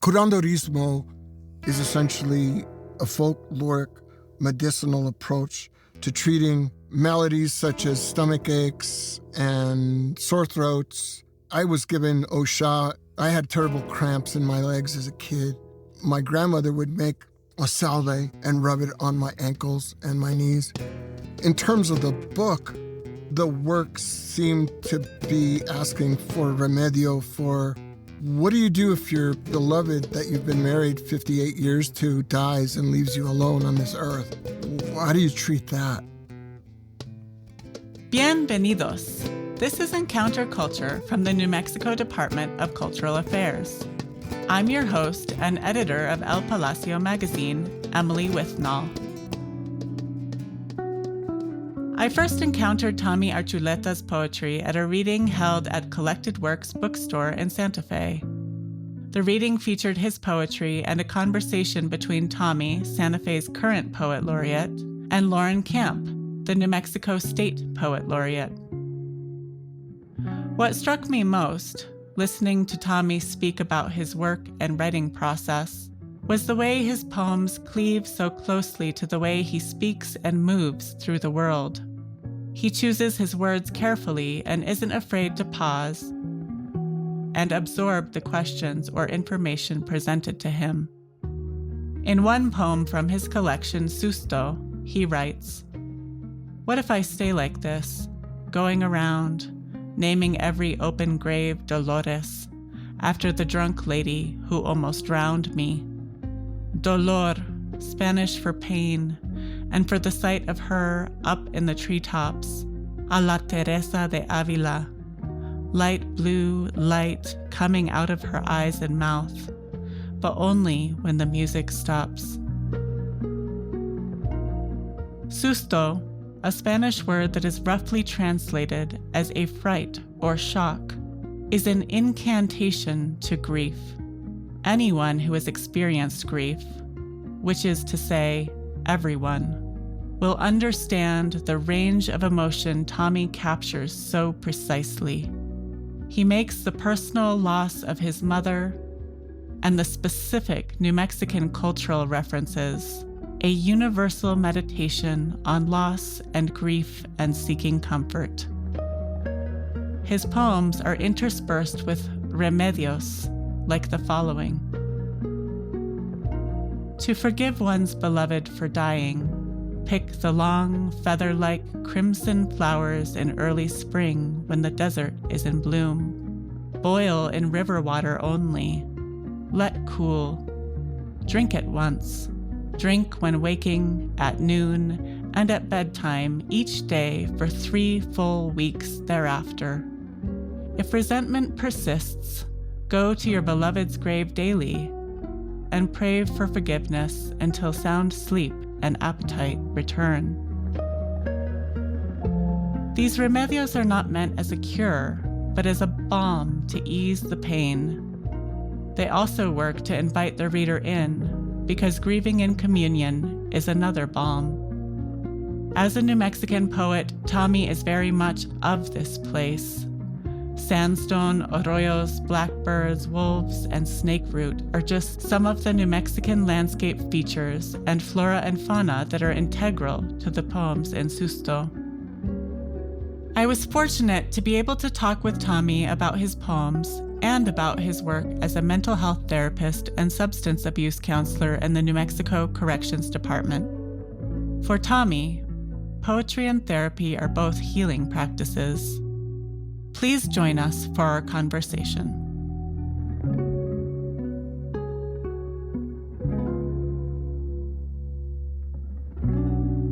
Curanderismo is essentially a folkloric medicinal approach to treating maladies such as stomach aches and sore throats. I was given Osha. I had terrible cramps in my legs as a kid. My grandmother would make a salve and rub it on my ankles and my knees. In terms of the book, the work seemed to be asking for remedio for what do you do if your beloved that you've been married 58 years to dies and leaves you alone on this earth? How do you treat that? Bienvenidos. This is Encounter Culture from the New Mexico Department of Cultural Affairs. I'm your host and editor of El Palacio magazine, Emily Withnall. I first encountered Tommy Archuleta's poetry at a reading held at Collected Works bookstore in Santa Fe. The reading featured his poetry and a conversation between Tommy, Santa Fe's current poet laureate, and Lauren Camp, the New Mexico State Poet Laureate. What struck me most, listening to Tommy speak about his work and writing process, was the way his poems cleave so closely to the way he speaks and moves through the world. He chooses his words carefully and isn't afraid to pause and absorb the questions or information presented to him. In one poem from his collection, Susto, he writes, "What if I stay like this, going around, naming every open grave Dolores, after the drunk lady who almost drowned me? Dolor, Spanish for pain, and for the sight of her up in the treetops, a la Teresa de Avila, light blue light coming out of her eyes and mouth, but only when the music stops." Susto, a Spanish word that is roughly translated as a fright or shock, is an incantation to grief. Anyone who has experienced grief, which is to say, everyone, will understand the range of emotion Tommy captures so precisely. He makes the personal loss of his mother and the specific New Mexican cultural references a universal meditation on loss and grief and seeking comfort. His poems are interspersed with remedios, like the following. To forgive one's beloved for dying, pick the long, feather-like crimson flowers in early spring when the desert is in bloom. Boil in river water only. Let cool. Drink it once. Drink when waking, at noon, and at bedtime each day for 3 full weeks thereafter. If resentment persists, go to your beloved's grave daily and pray for forgiveness until sound sleep and appetite return. These remedios are not meant as a cure, but as a balm to ease the pain. They also work to invite the reader in, because grieving in communion is another balm. As a New Mexican poet, Tommy is very much of this place. Sandstone, arroyos, blackbirds, wolves, and snake root are just some of the New Mexican landscape features and flora and fauna that are integral to the poems in Susto. I was fortunate to be able to talk with Tommy about his poems and about his work as a mental health therapist and substance abuse counselor in the New Mexico Corrections Department. For Tommy, poetry and therapy are both healing practices. Please join us for our conversation.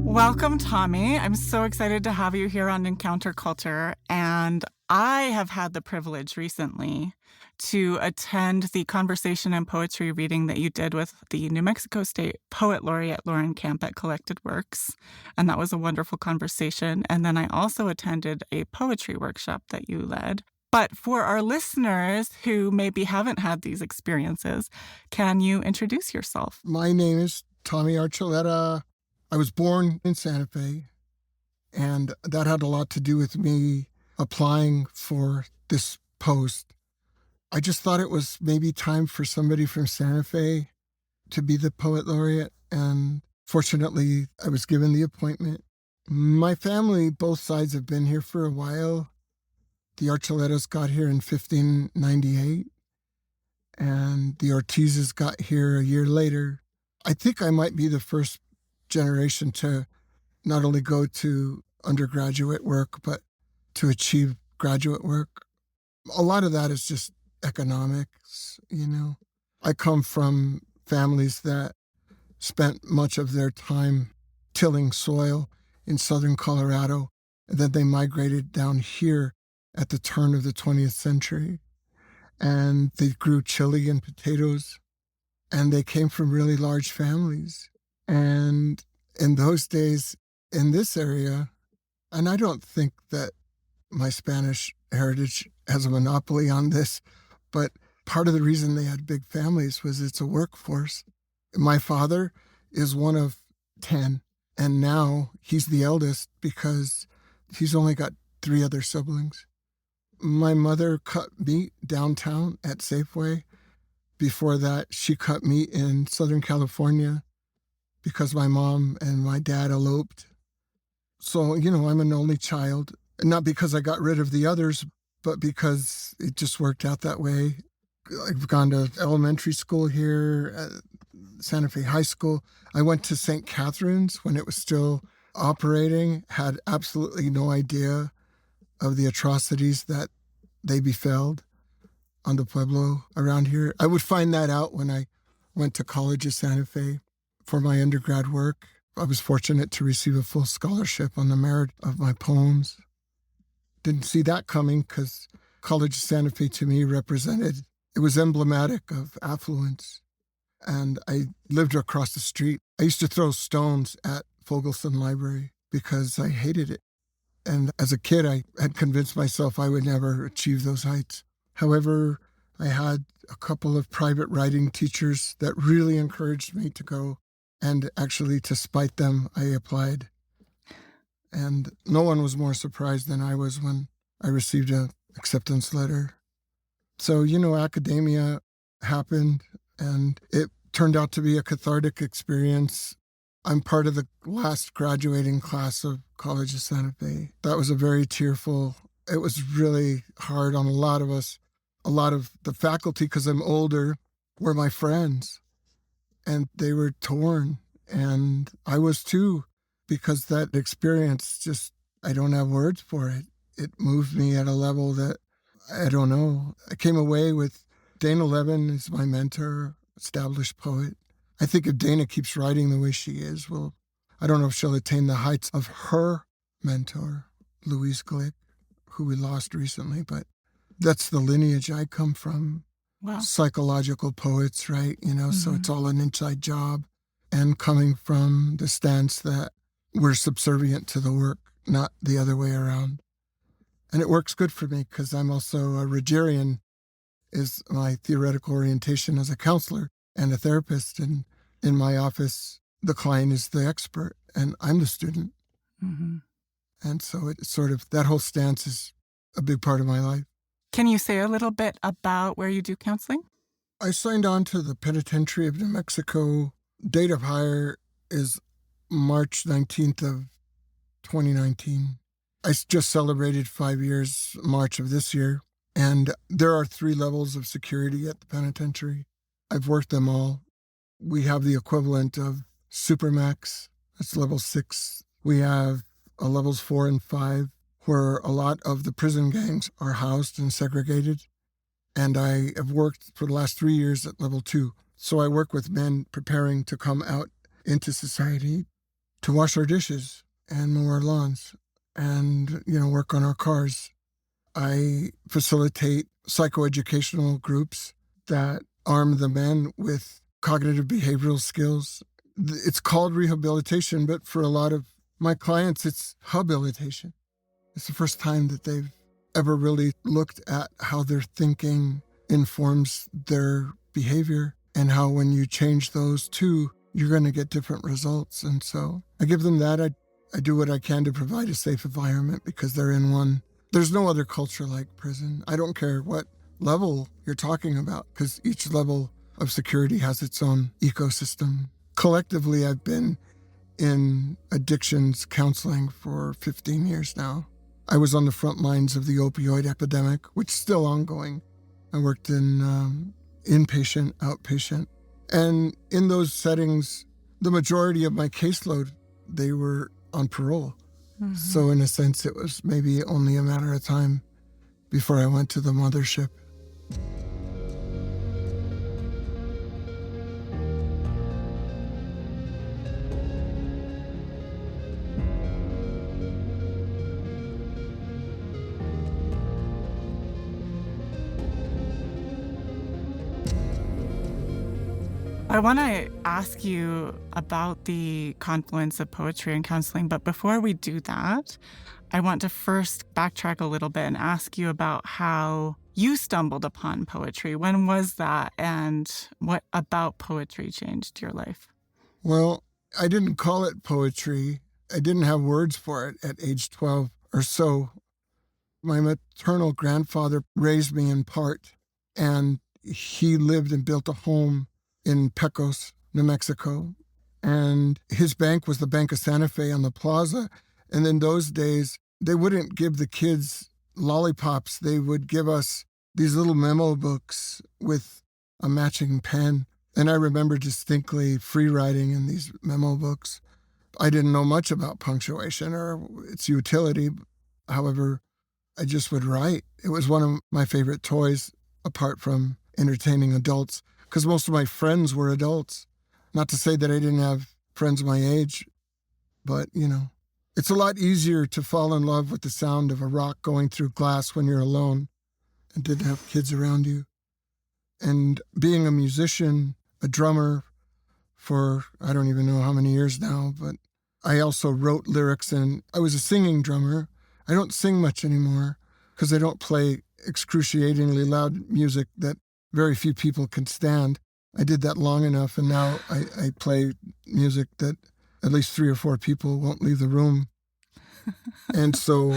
Welcome, Tommy. I'm so excited to have you here on Encounter Culture, and I have had the privilege recently to attend the conversation and poetry reading that you did with the New Mexico State Poet Laureate Lauren Camp at Collected Works, and that was a wonderful conversation. And then I also attended a poetry workshop that you led. But for our listeners who maybe haven't had these experiences, can you introduce yourself? My name is Tommy Archuleta. I was born in Santa Fe, and that had a lot to do with me applying for this post. I just thought it was maybe time for somebody from Santa Fe to be the poet laureate. And fortunately, I was given the appointment. My family, both sides, have been here for a while. The Archuletas got here in 1598, and the Ortizes got here a year later. I think I might be the first generation to not only go to undergraduate work, but to achieve graduate work. A lot of that is just economics, you know. I come from families that spent much of their time tilling soil in southern Colorado, and then they migrated down here at the turn of the 20th century. And they grew chili and potatoes, and they came from really large families. And in those days, in this area, and I don't think that my Spanish heritage has a monopoly on this, but part of the reason they had big families was it's a workforce. My father is one of 10, and now he's the eldest because he's only got 3 other siblings. My mother cut meat downtown at Safeway. Before that, she cut meat in Southern California because my mom and my dad eloped. So, you know, I'm an only child, not because I got rid of the others, but because it just worked out that way. I've gone to elementary school here, Santa Fe High School. I went to St. Catherine's when it was still operating, had absolutely no idea of the atrocities that they befell on the Pueblo around here. I would find that out when I went to college at Santa Fe for my undergrad work. I was fortunate to receive a full scholarship on the merit of my poems. Didn't see that coming because College of Santa Fe to me it was emblematic of affluence. And I lived across the street. I used to throw stones at Fogelson Library because I hated it. And as a kid, I had convinced myself I would never achieve those heights. However, I had a couple of private writing teachers that really encouraged me to go. And actually, to spite them, I applied. And no one was more surprised than I was when I received an acceptance letter. So, you know, academia happened, and it turned out to be a cathartic experience. I'm part of the last graduating class of College of Santa Fe. That was a very tearful, it was really hard on a lot of us. A lot of the faculty, because I'm older, were my friends, and they were torn. And I was too, because that experience just, I don't have words for it. It moved me at a level that, I don't know. I came away with Dana Levin is my mentor, established poet. I think if Dana keeps writing the way she is, well, I don't know if she'll attain the heights of her mentor, Louise Glick, who we lost recently, but that's the lineage I come from. Wow. Psychological poets, right? You know, so it's all an inside job. And coming from the stance that we're subservient to the work, not the other way around. And it works good for me because I'm also a Rogerian, is my theoretical orientation as a counselor and a therapist. And in my office, the client is the expert and I'm the student. Mm-hmm. And so it's sort of, that whole stance is a big part of my life. Can you say a little bit about where you do counseling? I signed on to the Penitentiary of New Mexico. Date of hire is March 19th of 2019. I just celebrated 5 years, March of this year. And there are 3 levels of security at the penitentiary. I've worked them all. We have the equivalent of Supermax. That's level 6. We have levels 4 and 5, where a lot of the prison gangs are housed and segregated. And I have worked for the last 3 years at level 2. So I work with men preparing to come out into society to wash our dishes and mow our lawns and, you know, work on our cars. I facilitate psychoeducational groups that arm the men with cognitive behavioral skills. It's called rehabilitation, but for a lot of my clients, it's habilitation. It's the first time that they've ever really looked at how their thinking informs their behavior and how when you change those two, you're going to get different results. And so I give them that. I do what I can to provide a safe environment because they're in one. There's no other culture like prison. I don't care what level you're talking about, because each level of security has its own ecosystem. Collectively, I've been in addictions counseling for 15 years now. I was on the front lines of the opioid epidemic, which is still ongoing. I worked in inpatient, outpatient. And in those settings, the majority of my caseload, they were on parole. Mm-hmm. So in a sense, it was maybe only a matter of time before I went to the mothership. I want to ask you about the confluence of poetry and counseling, but before we do that, I want to first backtrack a little bit and ask you about how you stumbled upon poetry. When was that, and what about poetry changed your life? Well, I didn't call it poetry. I didn't have words for it at age 12 or so. My maternal grandfather raised me in part, and he lived and built a home in Pecos, New Mexico. And his bank was the Bank of Santa Fe on the plaza. And in those days, they wouldn't give the kids lollipops. They would give us these little memo books with a matching pen. And I remember distinctly free writing in these memo books. I didn't know much about punctuation or its utility. However, I just would write. It was one of my favorite toys, apart from entertaining adults, because most of my friends were adults. Not to say that I didn't have friends my age, but, it's a lot easier to fall in love with the sound of a rock going through glass when you're alone and didn't have kids around you. And being a musician, a drummer for I don't even know how many years now, but I also wrote lyrics, and I was a singing drummer. I don't sing much anymore because I don't play excruciatingly loud music that very few people can stand. I did that long enough, and now I play music that at least 3 or 4 people won't leave the room. And so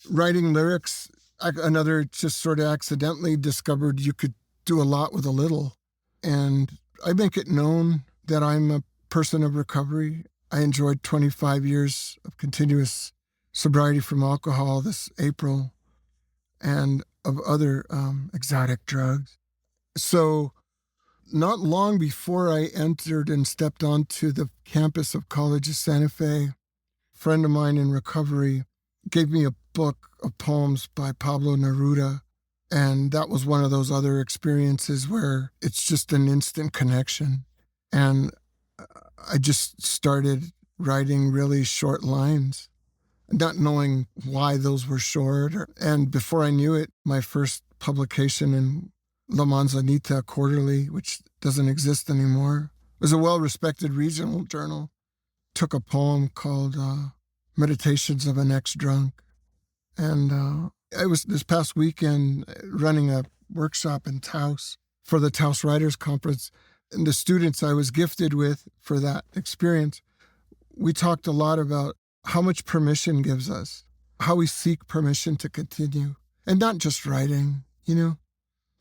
writing lyrics, another just sort of accidentally discovered you could do a lot with a little. And I make it known that I'm a person of recovery. I enjoyed 25 years of continuous sobriety from alcohol this April and of other exotic drugs. So not long before I entered and stepped onto the campus of College of Santa Fe, a friend of mine in recovery gave me a book of poems by Pablo Neruda. And that was one of those other experiences where it's just an instant connection. And I just started writing really short lines, not knowing why those were short. And before I knew it, my first publication in La Manzanita Quarterly, which doesn't exist anymore, was a well-respected regional journal, took a poem called Meditations of an Ex-Drunk. And I was this past weekend running a workshop in Taos for the Taos Writers Conference. And the students I was gifted with for that experience, we talked a lot about how much permission gives us, how we seek permission to continue. And not just writing,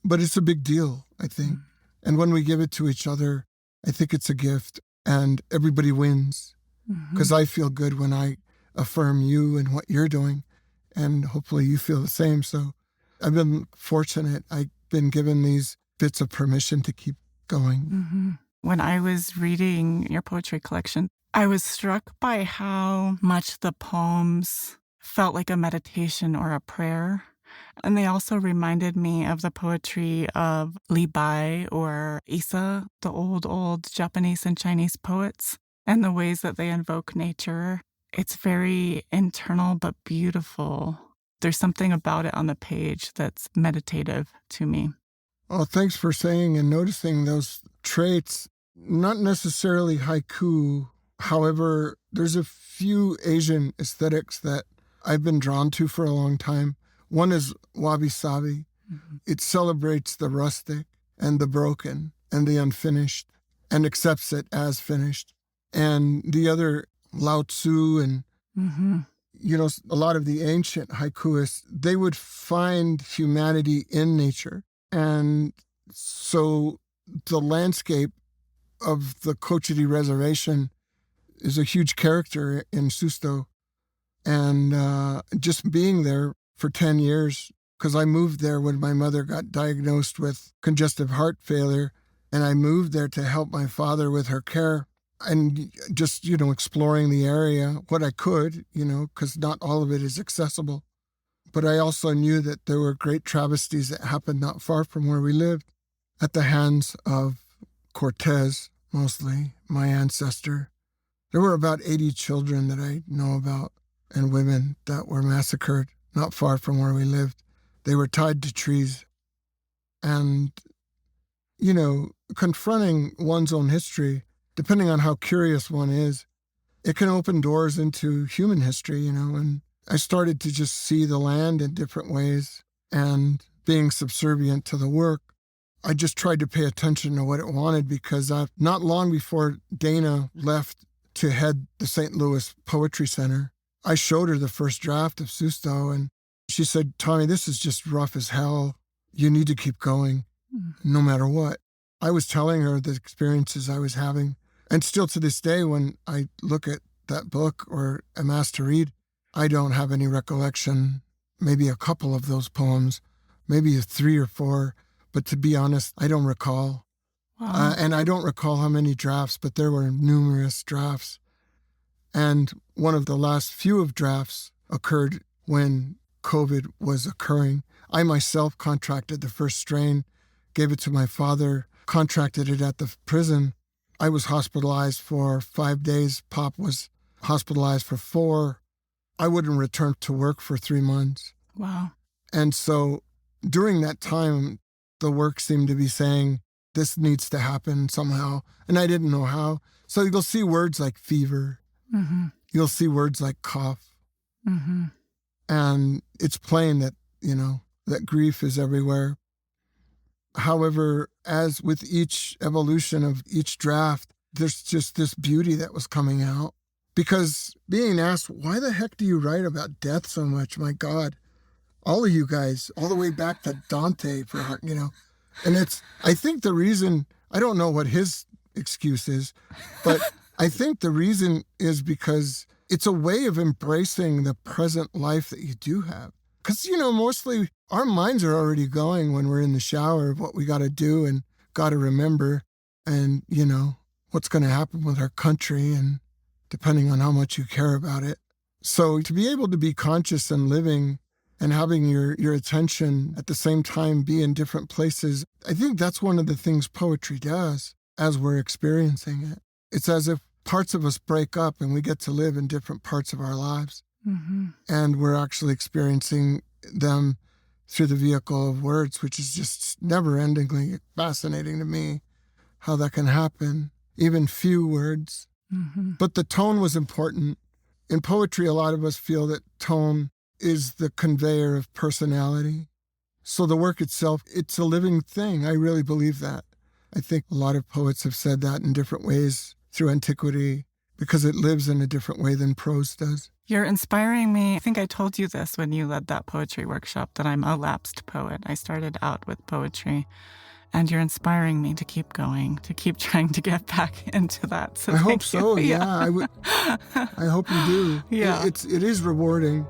but it's a big deal, I think. And when we give it to each other, I think it's a gift, and everybody wins. Because I feel good when I affirm you and what you're doing, and hopefully you feel the same. So I've been fortunate. I've been given these bits of permission to keep going. When I was reading your poetry collection, I was struck by how much the poems felt like a meditation or a prayer. And they also reminded me of the poetry of Li Bai or Isa, the old Japanese and Chinese poets, and the ways that they invoke nature. It's very internal but beautiful. There's something about it on the page that's meditative to me. Oh, thanks for saying and noticing those traits. Not necessarily haiku. However, there's a few Asian aesthetics that I've been drawn to for a long time. One is wabi-sabi. It celebrates the rustic and the broken and the unfinished and accepts it as finished. And the other, Lao Tzu and, a lot of the ancient haikuists, they would find humanity in nature. And so the landscape of the Cochiti Reservation is a huge character in Susto. And just being there for 10 years, because I moved there when my mother got diagnosed with congestive heart failure, and I moved there to help my father with her care and just, exploring the area, what I could, because not all of it is accessible. But I also knew that there were great travesties that happened not far from where we lived at the hands of Cortez, mostly, my ancestor. There were about 80 children that I know about and women that were massacred not far from where we lived. They were tied to trees. And, confronting one's own history, depending on how curious one is, it can open doors into human history, and I started to just see the land in different ways, and being subservient to the work, I just tried to pay attention to what it wanted, because not long before Dana left to head the St. Louis Poetry Center, I showed her the first draft of Susto, and she said, "Tommy, this is just rough as hell. You need to keep going, no matter what." I was telling her the experiences I was having, and still to this day, when I look at that book or am asked to read, I don't have any recollection, maybe a couple of those poems, maybe 3 or 4, but to be honest, I don't recall. Wow. And I don't recall how many drafts, but there were numerous drafts. And one of the last few of drafts occurred when COVID was occurring. I myself contracted the first strain, gave it to my father, contracted it at the prison. I was hospitalized for 5 days. Pop was hospitalized for 4. I wouldn't return to work for 3 months. Wow. And so during that time, the work seemed to be saying, this needs to happen somehow. And I didn't know how. So you'll see words like fever. Mm-hmm. You'll see words like cough. Mm-hmm. And it's plain that, that grief is everywhere. However, as with each evolution of each draft, there's just this beauty that was coming out. Because being asked, why the heck do you write about death so much? My God, all of you guys, all the way back to Dante, And I think the reason, I don't know what his excuse is, but I think the reason is because it's a way of embracing the present life that you do have. Because, mostly our minds are already going when we're in the shower of what we got to do and got to remember and, what's going to happen with our country and depending on how much you care about it. So to be able to be conscious and living and having your attention at the same time be in different places, I think that's one of the things poetry does as we're experiencing it. It's as if parts of us break up and we get to live in different parts of our lives. Mm-hmm. And we're actually experiencing them through the vehicle of words, which is just never-endingly fascinating to me, how that can happen, even few words. Mm-hmm. But the tone was important. In poetry, a lot of us feel that tone is the conveyor of personality. So the work itself, it's a living thing. I really believe that. I think a lot of poets have said that in different ways through antiquity because it lives in a different way than prose does. You're inspiring me. I think I told you this when you led that poetry workshop, that I'm a lapsed poet. I started out with poetry, and you're inspiring me to keep going, to keep trying to get back into that. So I hope so. you. Yeah, I hope you do. Yeah. It is rewarding.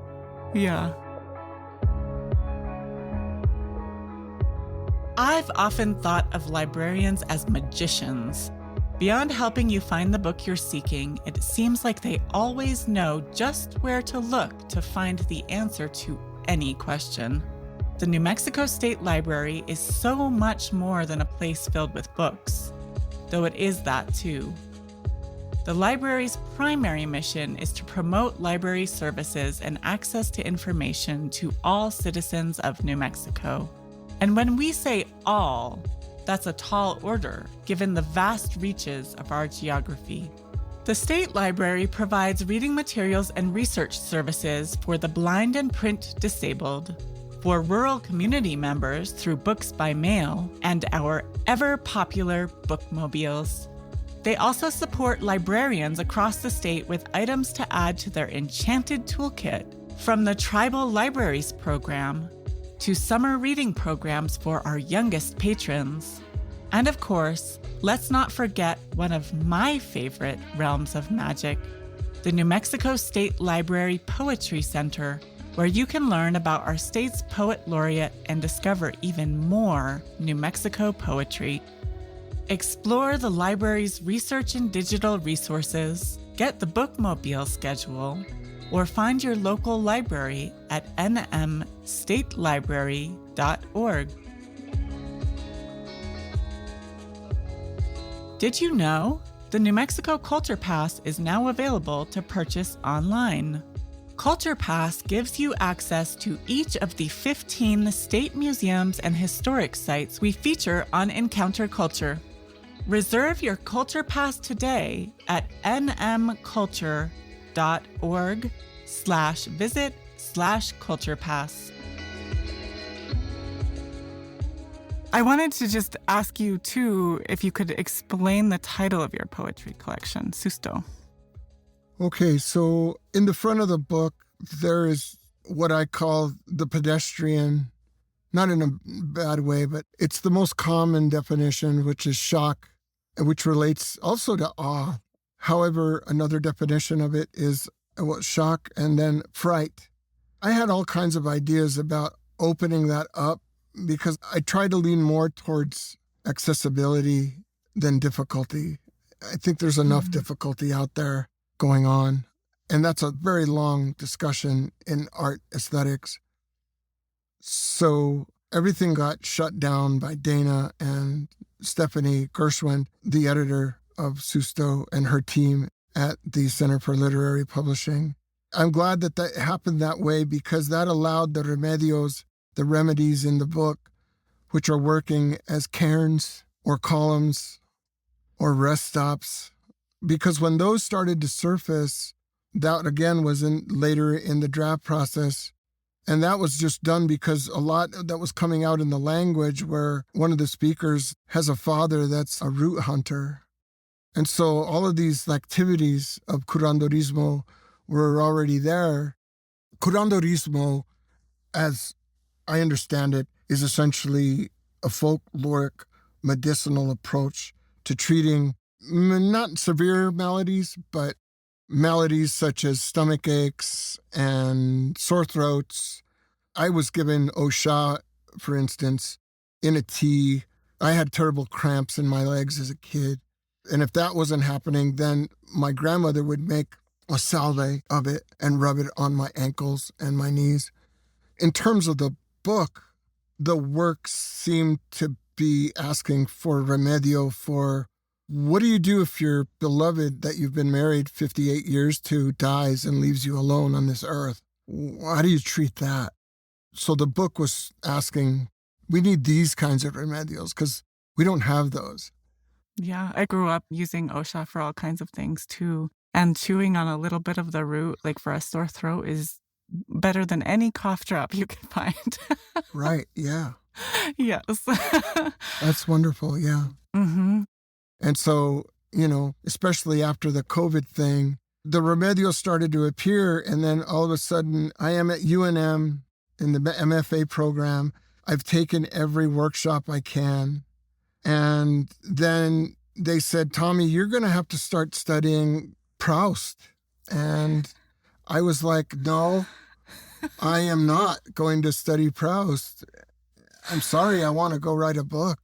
Yeah. I've often thought of librarians as magicians. Beyond helping you find the book you're seeking, it seems like they always know just where to look to find the answer to any question. The New Mexico State Library is so much more than a place filled with books, though it is that too. The library's primary mission is to promote library services and access to information to all citizens of New Mexico. And when we say all, that's a tall order, given the vast reaches of our geography. The State Library provides reading materials and research services for the blind and print disabled, for rural community members through books by mail, and our ever-popular bookmobiles. They also support librarians across the state with items to add to their enchanted toolkit, from the Tribal Libraries program to summer reading programs for our youngest patrons. And of course, let's not forget one of my favorite realms of magic, the New Mexico State Library Poetry Center, where you can learn about our state's poet laureate and discover even more New Mexico poetry. Explore the library's research and digital resources, get the bookmobile schedule, or find your local library at nmstatelibrary.org. Did you know? The New Mexico Culture Pass is now available to purchase online. Culture Pass gives you access to each of the 15 state museums and historic sites we feature on Encounter Culture. Reserve your Culture Pass today at nmculture.org/visit/culturepass. I wanted to just ask you, too, if you could explain the title of your poetry collection, Susto. Okay, so in the front of the book, there is what I call the pedestrian, not in a bad way, but it's the most common definition, which is shock, which relates also to awe. However, another definition of it is shock and then fright. I had all kinds of ideas about opening that up because I try to lean more towards accessibility than difficulty. I think there's enough difficulty out there going on. And that's a very long discussion in art aesthetics. So everything got shut down by Dana and Stephanie Gershwin, the editor of Susto, and her team at the Center for Literary Publishing. I'm glad that that happened that way because that allowed the remedios, the remedies in the book, which are working as cairns or columns or rest stops. Because when those started to surface, that again was later in the draft process. And that was just done because a lot that was coming out in the language where one of the speakers has a father that's a root hunter. And so all of these activities of Curanderismo were already there. Curanderismo, as I understand it, is essentially a folkloric medicinal approach to treating not severe maladies, but maladies such as stomach aches and sore throats. I was given Osha, for instance, in a tea. I had terrible cramps in my legs as a kid. And if that wasn't happening, then my grandmother would make a salve of it and rub it on my ankles and my knees. In terms of the book, the work seemed to be asking for remedio for what do you do if your beloved that you've been married 58 years to dies and leaves you alone on this earth? How do you treat that? So the book was asking, we need these kinds of remedios because we don't have those. Yeah, I grew up using Osha for all kinds of things too. And chewing on a little bit of the root, like for a sore throat, is better than any cough drop you can find. Right, yeah. Yes. That's wonderful, yeah. Mm-hmm. And so, especially after the COVID thing, the remedios started to appear. And then all of a sudden, I am at UNM in the MFA program. I've taken every workshop I can. And then they said, Tommy, you're going to have to start studying Proust. And I was like, no, I am not going to study Proust. I'm sorry, I want to go write a book.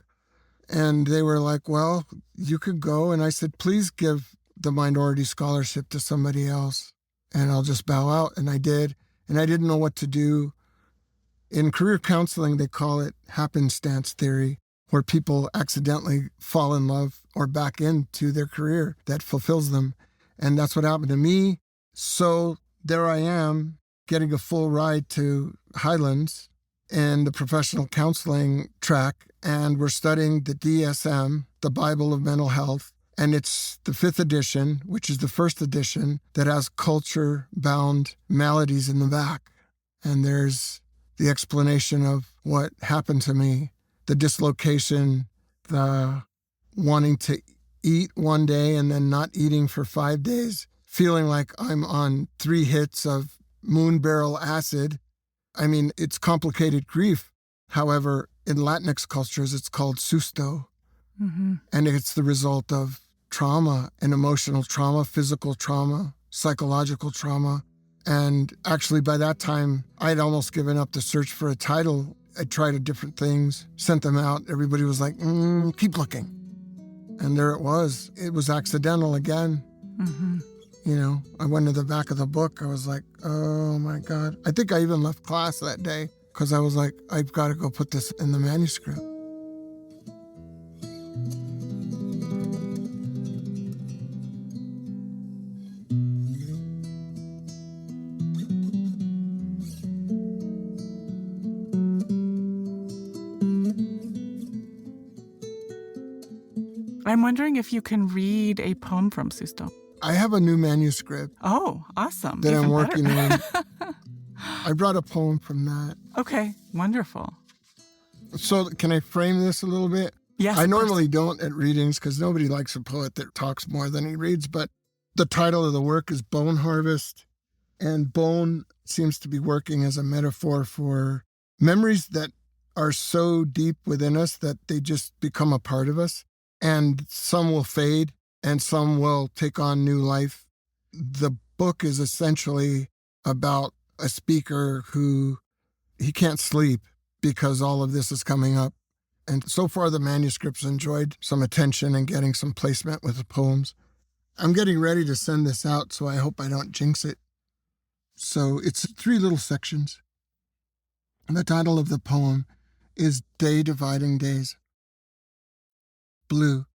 And they were like, well, you could go. And I said, please give the minority scholarship to somebody else. And I'll just bow out. And I did. And I didn't know what to do. In career counseling, they call it happenstance theory, where people accidentally fall in love or back into their career that fulfills them. And that's what happened to me. So there I am getting a full ride to Highlands in the professional counseling track. And we're studying the DSM, the Bible of Mental Health. And it's the 5th edition, which is the first edition that has culture-bound maladies in the back. And there's the explanation of what happened to me, the dislocation, the wanting to eat one day and then not eating for 5 days, feeling like I'm on 3 hits of moon barrel acid. I mean, it's complicated grief. However, in Latinx cultures, it's called Susto. Mm-hmm. And it's the result of trauma and emotional trauma, physical trauma, psychological trauma. And actually, by that time, I'd almost given up the search for a title. I tried different things, sent them out. Everybody was like, keep looking. And there it was. It was accidental again. Mm-hmm. You know, I went to the back of the book. I was like, oh my God. I think I even left class that day because I was like, I've got to go put this in the manuscript. I'm wondering if you can read a poem from Susto. I have a new manuscript Oh, awesome. that Even I'm working better. on. I brought a poem from that. Okay, wonderful. So can I frame this a little bit? Yes, I of course. normally don't at readings because nobody likes a poet that talks more than he reads, but the title of the work is Bone Harvest, and bone seems to be working as a metaphor for memories that are so deep within us that they just become a part of us, and some will fade and some will take on new life. The book is essentially about a speaker who he can't sleep because all of this is coming up. And so far, the manuscript's enjoyed some attention and getting some placement with the poems. I'm getting ready to send this out, so I hope I don't jinx it. So it's 3 little sections. And the title of the poem is Day Dividing Days. Blue.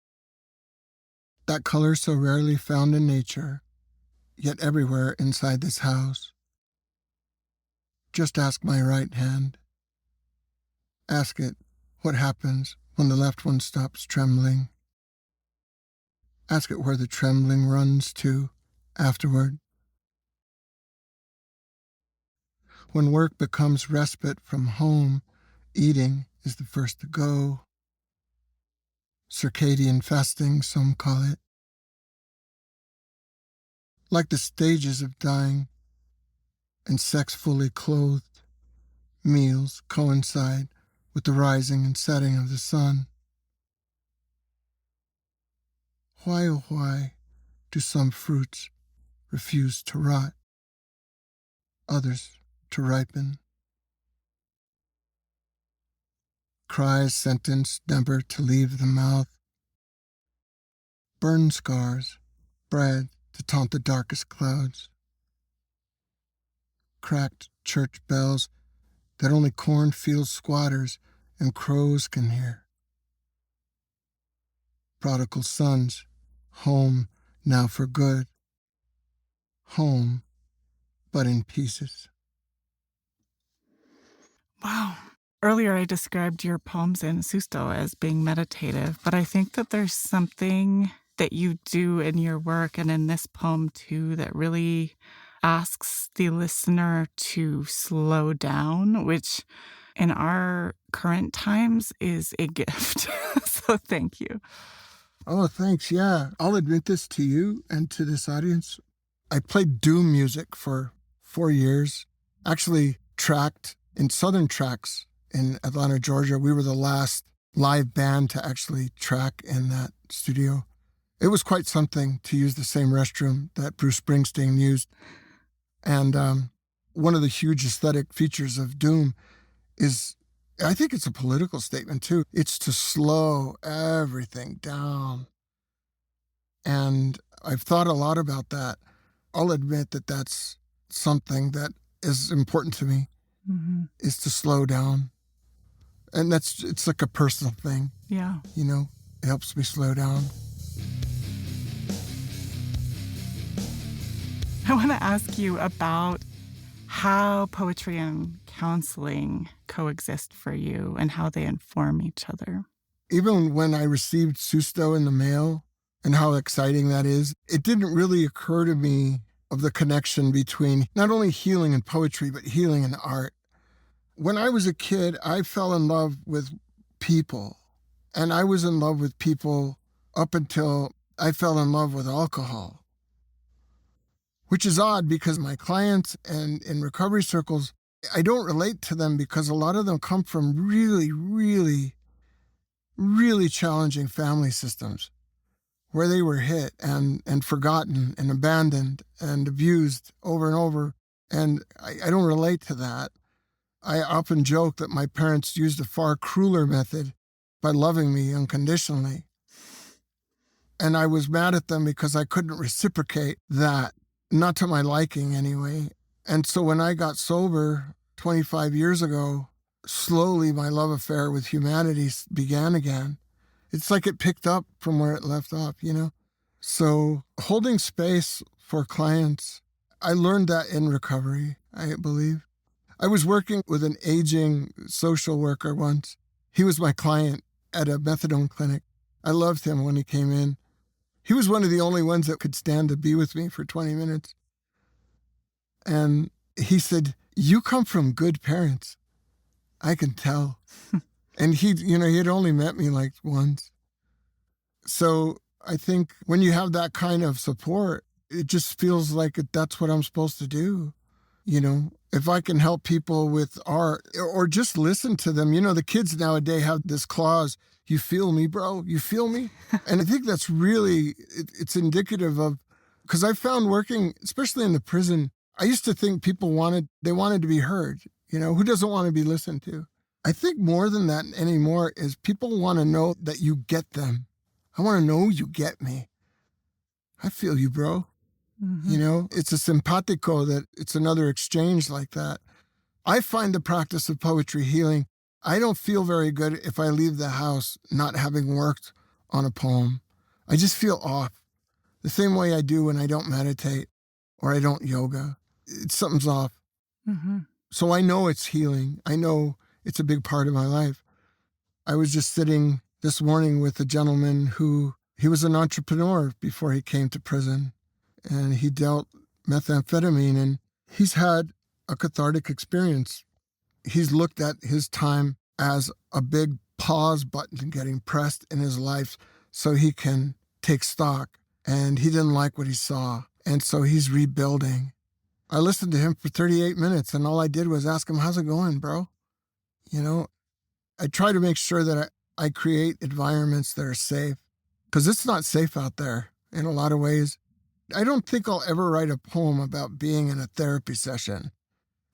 That color so rarely found in nature, yet everywhere inside this house. Just ask my right hand. Ask it what happens when the left one stops trembling. Ask it where the trembling runs to afterward. When work becomes respite from home, eating is the first to go. Circadian fasting, some call it. Like the stages of dying, and sex fully clothed, meals coincide with the rising and setting of the sun. Why, oh why, do some fruits refuse to rot, others to ripen? Cries sentenced never to leave the mouth. Burn scars, bred to taunt the darkest clouds. Cracked church bells that only cornfield squatters and crows can hear. Prodigal sons, home now for good. Home, but in pieces. Wow. Earlier, I described your poems in Susto as being meditative, but I think that there's something that you do in your work and in this poem too that really asks the listener to slow down, which in our current times is a gift. So thank you. Oh, thanks. Yeah. I'll admit this to you and to this audience. I played doom music for 4 years, actually tracked in Southern Tracks in Atlanta, Georgia. We were the last live band to actually track in that studio. It was quite something to use the same restroom that Bruce Springsteen used. And one of the huge aesthetic features of doom is, I think it's a political statement too. It's to slow everything down. And I've thought a lot about that. I'll admit that that's something that is important to me, is to slow down. And it's like a personal thing. Yeah. You know, it helps me slow down. I want to ask you about how poetry and counseling coexist for you and how they inform each other. Even when I received Susto in the mail and how exciting that is, it didn't really occur to me of the connection between not only healing and poetry, but healing and art. When I was a kid, I fell in love with people, and I was in love with people up until I fell in love with alcohol, which is odd because my clients and in recovery circles, I don't relate to them because a lot of them come from really, really, really challenging family systems where they were hit and forgotten and abandoned and abused over and over. And I don't relate to that. I often joke that my parents used a far crueler method by loving me unconditionally. And I was mad at them because I couldn't reciprocate that, not to my liking anyway. And so when I got sober 25 years ago, slowly my love affair with humanity began again. It's like it picked up from where it left off, you know? So holding space for clients, I learned that in recovery, I believe. I was working with an aging social worker once. He was my client at a methadone clinic. I loved him when he came in. He was one of the only ones that could stand to be with me for 20 minutes. And he said, "You come from good parents. I can tell." And he had only met me like once. So I think when you have that kind of support, it just feels like that's what I'm supposed to do. If I can help people with art or just listen to them, the kids nowadays have this clause, "You feel me, bro? You feel me?" And I think that's really, it's indicative of, because I found working, especially in the prison, I used to think people wanted to be heard. Who doesn't want to be listened to? I think more than that anymore is people want to know that you get them. I want to know you get me. I feel you, bro. Mm-hmm. It's a simpatico, that it's another exchange like that. I find the practice of poetry healing. I don't feel very good if I leave the house not having worked on a poem. I just feel off, the same way I do when I don't meditate or I don't yoga. Something's off. Mm-hmm. So I know it's healing. I know it's a big part of my life. I was just sitting this morning with a gentleman he was an entrepreneur before he came to prison, and he dealt methamphetamine, and he's had a cathartic experience. He's looked at his time as a big pause button getting pressed in his life so he can take stock, and he didn't like what he saw, and so he's rebuilding. I listened to him for 38 minutes, and all I did was ask him, "How's it going, bro?" I try to make sure that I create environments that are safe, because it's not safe out there in a lot of ways. I don't think I'll ever write a poem about being in a therapy session,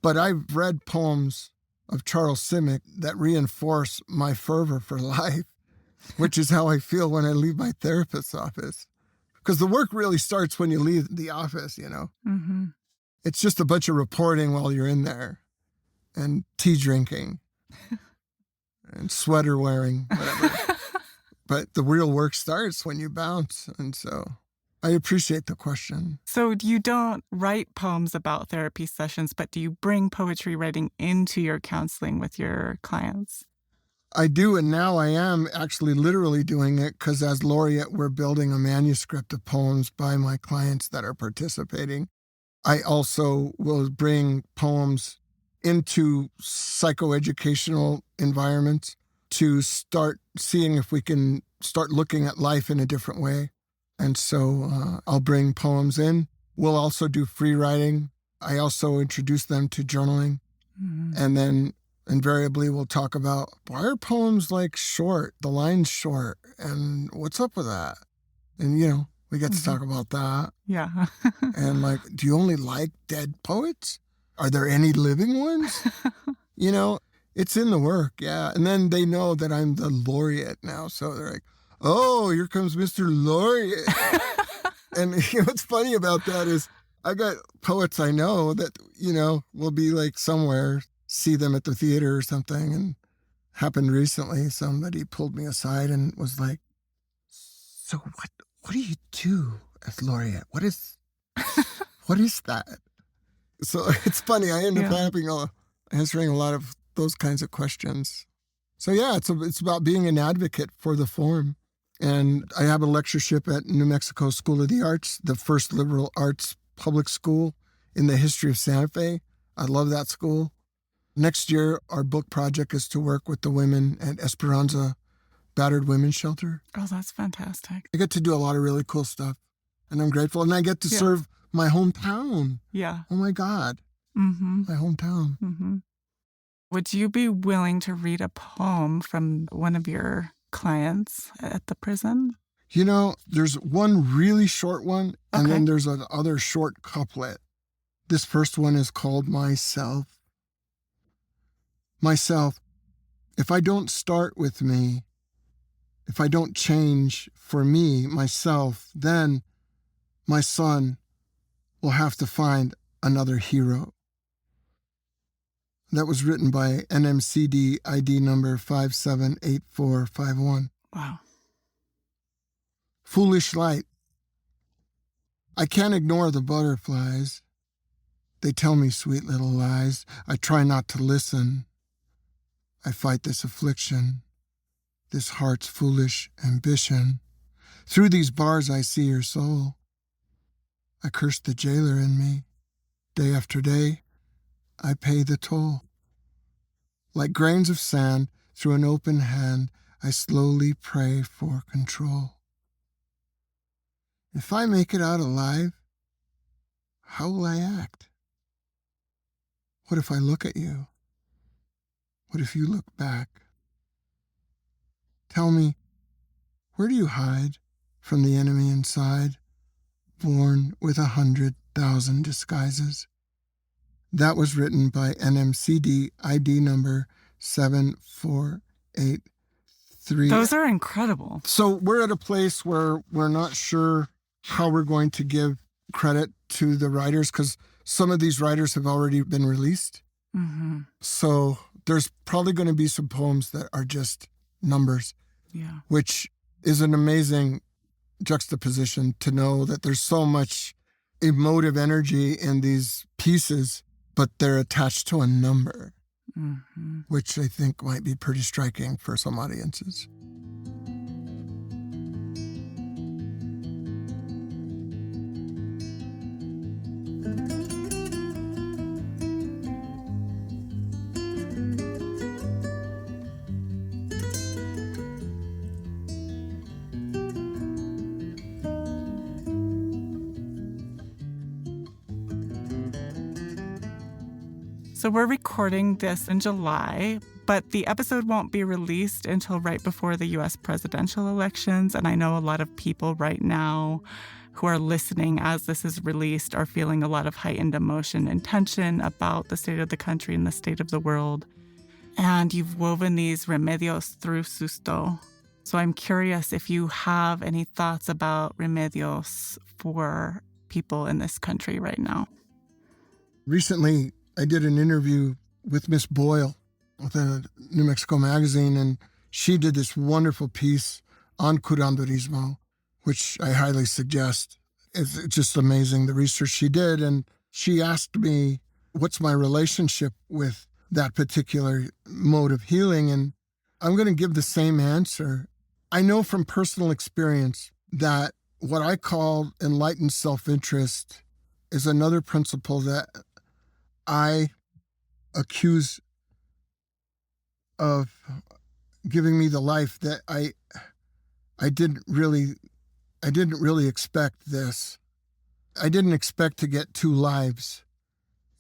but I've read poems of Charles Simic that reinforce my fervor for life, which is how I feel when I leave my therapist's office. Because the work really starts when you leave the office, Mm-hmm. It's just a bunch of reporting while you're in there and tea drinking and sweater wearing, whatever. But the real work starts when you bounce. And so I appreciate the question. So you don't write poems about therapy sessions, but do you bring poetry writing into your counseling with your clients? I do, and now I am actually literally doing it, because as Laureate, we're building a manuscript of poems by my clients that are participating. I also will bring poems into psychoeducational environments to start seeing if we can start looking at life in a different way. And so I'll bring poems in. We'll also do free writing. I also introduce them to journaling. Mm-hmm. And then invariably we'll talk about, why are poems like short, the line's short, and what's up with that? And, we get to talk about that. Yeah. And like, do you only like dead poets? Are there any living ones? It's in the work, yeah. And then they know that I'm the laureate now. So they're like, "Oh, here comes Mr. Laureate." And what's funny about that is I got poets I know that, will be like somewhere, see them at the theater or something. And happened recently, somebody pulled me aside and was like, "So what do you do as Laureate? What is that?" So it's funny. I end up answering a lot of those kinds of questions. So yeah, it's about being an advocate for the form. And I have a lectureship at New Mexico School of the Arts, the first liberal arts public school in the history of Santa Fe. I love that school. Next year, our book project is to work with the women at Esperanza battered women's shelter. Oh, that's fantastic. I get to do a lot of really cool stuff, and I'm grateful. And I get to serve my hometown. Yeah. Oh, my God. Mm-hmm. My hometown. Mm-hmm. Would you be willing to read a poem from one of your clients at the prison? You know, there's one really short one, and then there's another short couplet. This first one is called Myself. Myself, if I don't start with me, if I don't change for me, myself, then my son will have to find another hero. That was written by NMCD ID number 578451. Wow. Foolish light. I can't ignore the butterflies. They tell me sweet little lies. I try not to listen. I fight this affliction, this heart's foolish ambition. Through these bars I see your soul. I curse the jailer in me. Day after day, I pay the toll. Like grains of sand, through an open hand, I slowly pray for control. If I make it out alive, how will I act? What if I look at you? What if you look back? Tell me, where do you hide from the enemy inside, born with 100,000 disguises? That was written by NMCD ID number 7483. Those are incredible. So we're at a place where we're not sure how we're going to give credit to the writers, because some of these writers have already been released. Mm-hmm. So there's probably going to be some poems that are just numbers, which is an amazing juxtaposition to know that there's so much emotive energy in these pieces, but they're attached to a number, which I think might be pretty striking for some audiences. So we're recording this in July, but the episode won't be released until right before the U.S. presidential elections. And I know a lot of people right now who are listening as this is released are feeling a lot of heightened emotion and tension about the state of the country and the state of the world. And you've woven these remedios through Susto. So I'm curious if you have any thoughts about remedios for people in this country right now. Recently, I did an interview with Miss Boyle with a New Mexico magazine, and she did this wonderful piece on Curanderismo, which I highly suggest. It's just amazing, the research she did. And she asked me, what's my relationship with that particular mode of healing? And I'm going to give the same answer. I know from personal experience that what I call enlightened self-interest is another principle that I accuse of giving me the life that I didn't really expect this. I didn't expect to get two lives.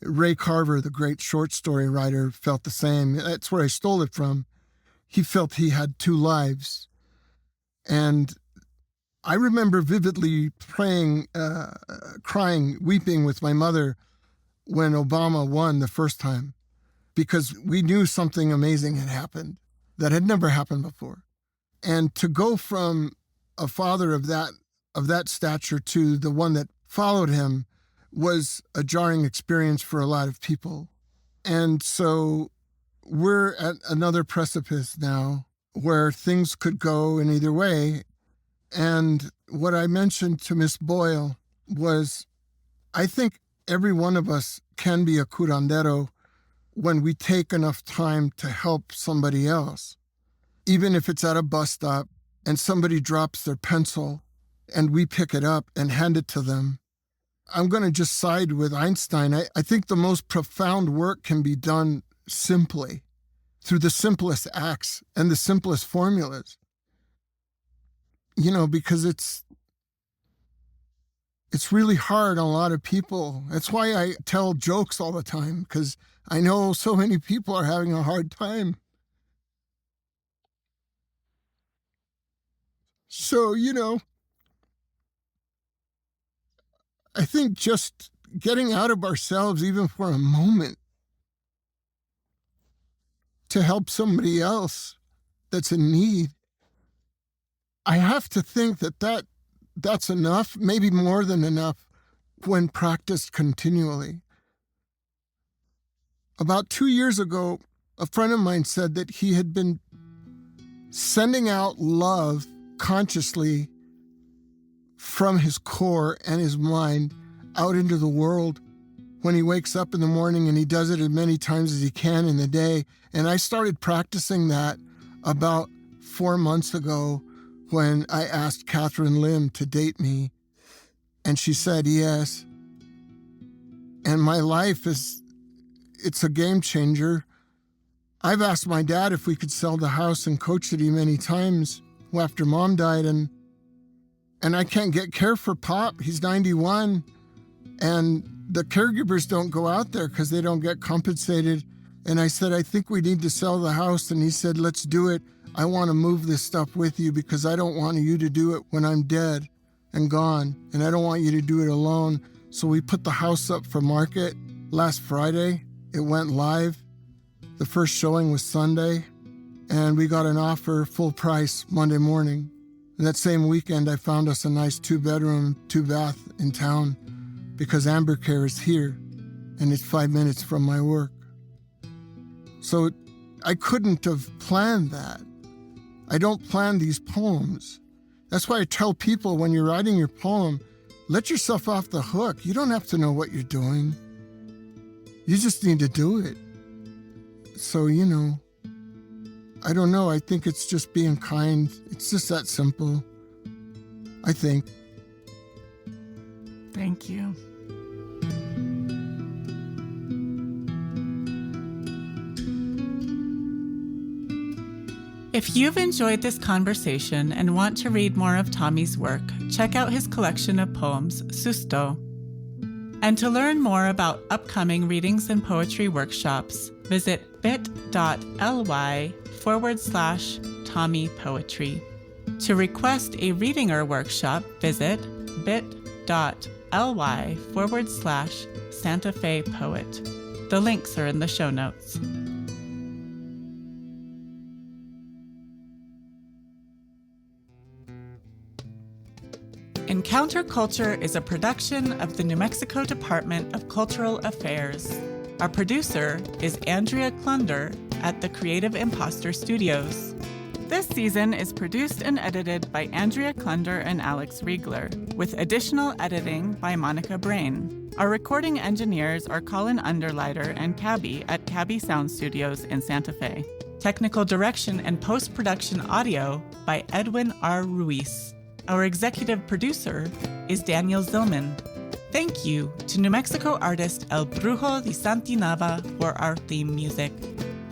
Ray Carver, the great short story writer, felt the same. That's where I stole it from. He felt he had two lives. And I remember vividly praying, crying, weeping with my mother when Obama won the first time, because we knew something amazing had happened that had never happened before. And to go from a father of that stature to the one that followed him was a jarring experience for a lot of people. And so we're at another precipice now where things could go in either way. And what I mentioned to Miss Boyle was, I think every one of us can be a curandero when we take enough time to help somebody else. Even if it's at a bus stop and somebody drops their pencil and we pick it up and hand it to them. I'm going to just side with Einstein. I think the most profound work can be done simply, through the simplest acts and the simplest formulas. because it's really hard on a lot of people. That's why I tell jokes all the time, because I know so many people are having a hard time. So, I think just getting out of ourselves, even for a moment, to help somebody else that's in need, I have to think that's enough, maybe more than enough, when practiced continually. About 2 years ago, a friend of mine said that he had been sending out love consciously from his core and his mind out into the world when he wakes up in the morning, and he does it as many times as he can in the day. And I started practicing that about 4 months ago when I asked Catherine Lim to date me, and she said yes. And my life it's a game changer. I've asked my dad if we could sell the house in Coach City many times after Mom died, and I can't get care for Pop. He's 91, and the caregivers don't go out there because they don't get compensated. And I said, I think we need to sell the house. And he said, let's do it. I want to move this stuff with you because I don't want you to do it when I'm dead and gone, and I don't want you to do it alone. So we put the house up for market last Friday. It went live. The first showing was Sunday, and we got an offer full price Monday morning. And that same weekend, I found us a nice 2-bedroom, 2-bath in town because Amber Care is here, and it's 5 minutes from my work. So I couldn't have planned that. I don't plan these poems. That's why I tell people when you're writing your poem, let yourself off the hook. You don't have to know what you're doing. You just need to do it. So, I don't know. I think it's just being kind. It's just that simple, I think. Thank you. If you've enjoyed this conversation and want to read more of Tommy's work, check out his collection of poems, Susto. And to learn more about upcoming readings and poetry workshops, visit bit.ly/Tommy Poetry. To request a reading or workshop, visit bit.ly/Santa Fe Poet. The links are in the show notes. Encounter Culture is a production of the New Mexico Department of Cultural Affairs. Our producer is Andrea Klunder at the Creative Imposter Studios. This season is produced and edited by Andrea Klunder and Alex Riegler, with additional editing by Monica Brain. Our recording engineers are Colin Underleiter and Cabby at Cabby Sound Studios in Santa Fe. Technical direction and post-production audio by Edwin R. Ruiz. Our executive producer is Daniel Zillman. Thank you to New Mexico artist El Brujo de Santinava for our theme music.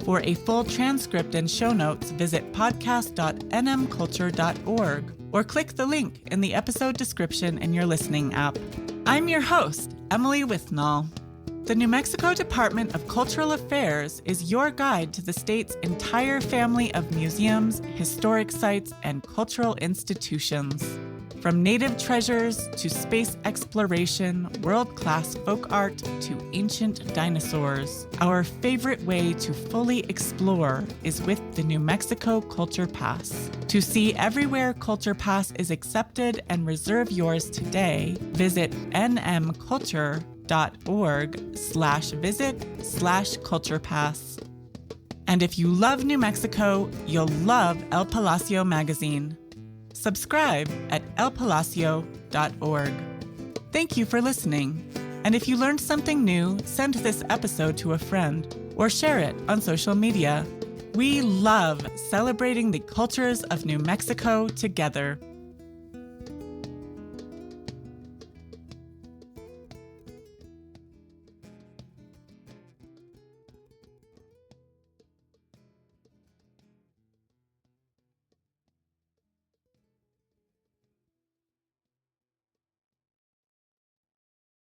For a full transcript and show notes, visit podcast.nmculture.org or click the link in the episode description in your listening app. I'm your host, Emily Withnall. The New Mexico Department of Cultural Affairs is your guide to the state's entire family of museums, historic sites, and cultural institutions. From native treasures to space exploration, world-class folk art to ancient dinosaurs, our favorite way to fully explore is with the New Mexico Culture Pass. To see everywhere Culture Pass is accepted and reserve yours today, visit nmculture.org/visit/culturepass. And if you love New Mexico, you'll love El Palacio magazine. Subscribe at elpalacio.org. Thank you for listening. And if you learned something new, send this episode to a friend or share it on social media. We love celebrating the cultures of New Mexico together.